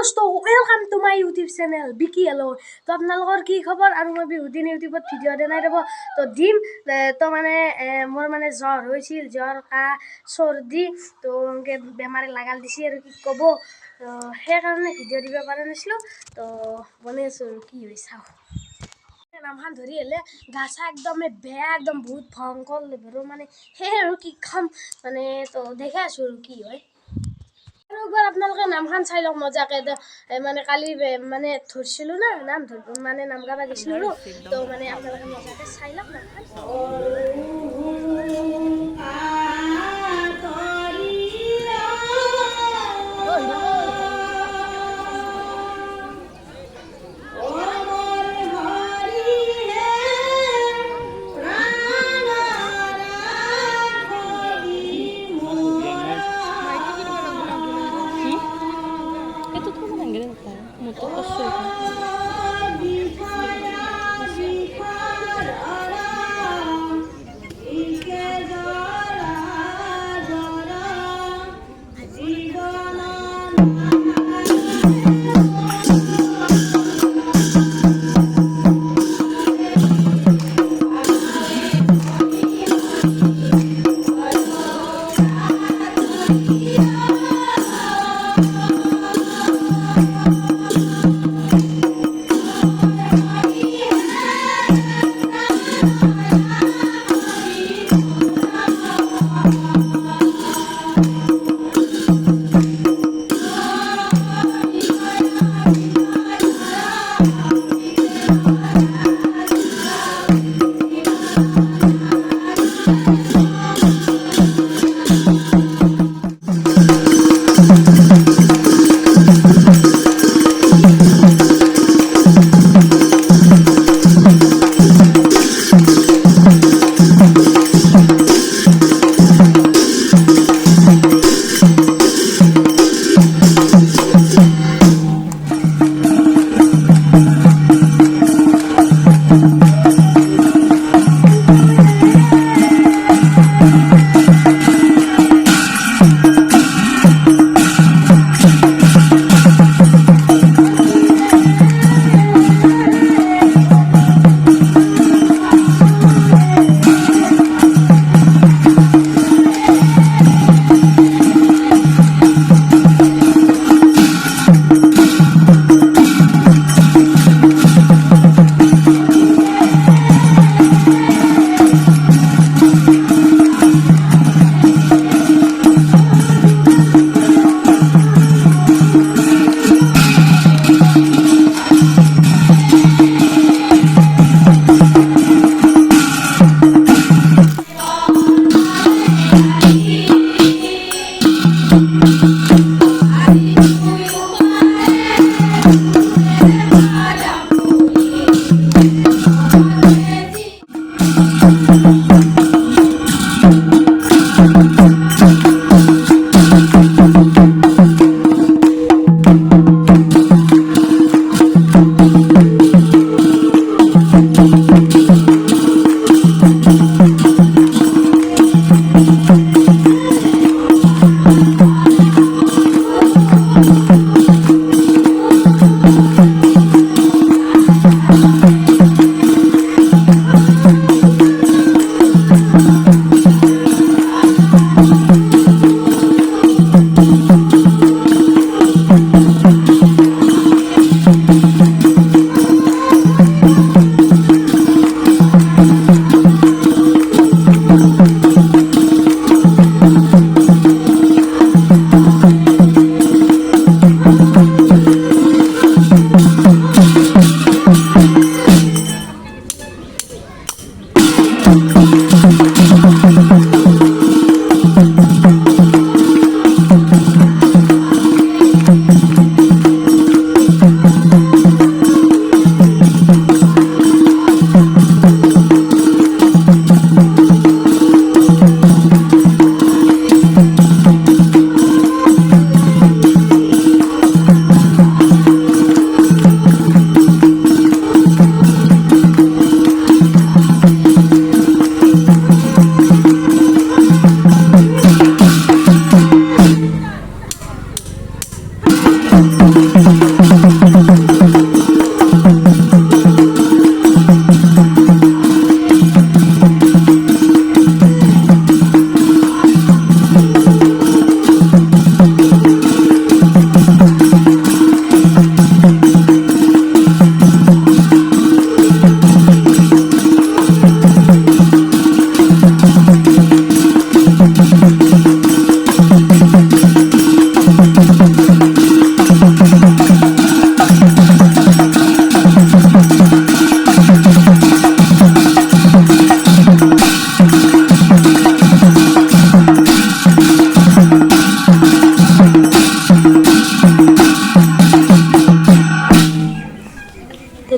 দোস্ত welcome to my YouTube channel Biki hello' তো আপোনালোকৰ কি খবৰ আৰু মই বিহুদিন ইউটিউবত ভিডিঅ' দেনাই ৰ'ব তো দিম তো মানে মোৰ মানে জ্বৰ হৈছিল জ্বৰ কাহ চৰ্দি তো এনেকৈ বেমাৰে লাগাল দিছে আৰু কি ক'ব তো সেইকাৰণে ভিডিঅ' দিব পৰা নাছিলোঁ তো বনাই আছোঁ আৰু কি হৈ চাওঁ নামখন ধৰি হ'লে গা চা একদমে বেয়া একদম বহুত ভয়ংকৰ লেভেলৰ মানে সেই আৰু কি খাম মানে তো দেখাই আছোঁ আৰু কি হয় আৰু একবাৰ আপোনালোকে নামখন চাই লওক মজাকে মানে কালি মানে ধৰিছিলোঁ না নাম মানে নাম গাব গৈছিলোঁ তো মানে আপোনালোকে মজাকে চাই লওক নামখন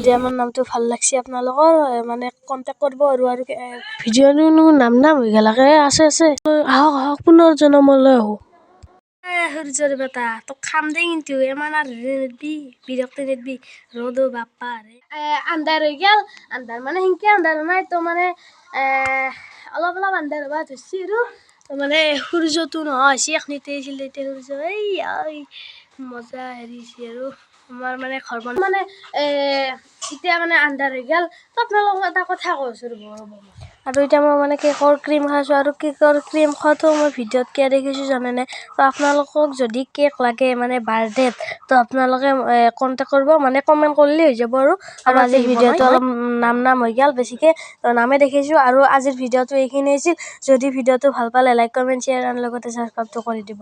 যদি আমাৰ নামটো ভাল লাগছে আপোনালোকৰ মানে কণ্টেক্ট কৰিব আৰু ভিডিঅ'নো নাম হৈ গেলাকে আছে আহক আহক পুনৰ জনমলৈ আহোঁ সূৰ্যৰ বেটা তোক খাম দে কিন্তু ইমান আৰু নেদবি বিৰক্তি নেদবি ৰ'দো বাপ্পা আন্ধাৰ হৈ গেল আন্ধাৰ মানে সেনকে আন্ধাৰ নাই তো মানে অলপ অলপ আন্ধাৰ হ'বা ধৰছি আৰু মানে সূৰ্যটো নোহোৱা হৈছে এখনিতে আছিল এতিয়া সূৰ্য এই মজা হেৰিছে আৰু আমাৰ মানে ঘৰ মানে এতিয়া মানে আন্ধাৰ হৈ গেল তো আপোনালোকক এটা কথা কৈছোঁ ৰ'ব আৰু এতিয়া মই মানে কেকৰ ক্ৰীম খাইছোঁ আৰু কেকৰ ক্ৰীম খোৱাটো মই ভিডিঅ'ত কিয় দেখিছোঁ জানেনে তো আপোনালোকক যদি কেক লাগে মানে বাৰ্থডেত তো আপোনালোকে কণ্টেক্ট কৰিব মানে কমেণ্ট কৰিলেই হৈ যাব আৰু আজিৰ ভিডিঅ'টো অলপ নাম হৈ গ'ল বেছিকৈ নামে দেখিছোঁ আৰু আজিৰ ভিডিঅ'টো এইখিনি আছিল যদি ভিডিঅ'টো ভাল পালে লাইক কমেণ্ট শ্বেয়াৰ আৰু লগতে ছাবস্ক্ৰাইবটো কৰি দিব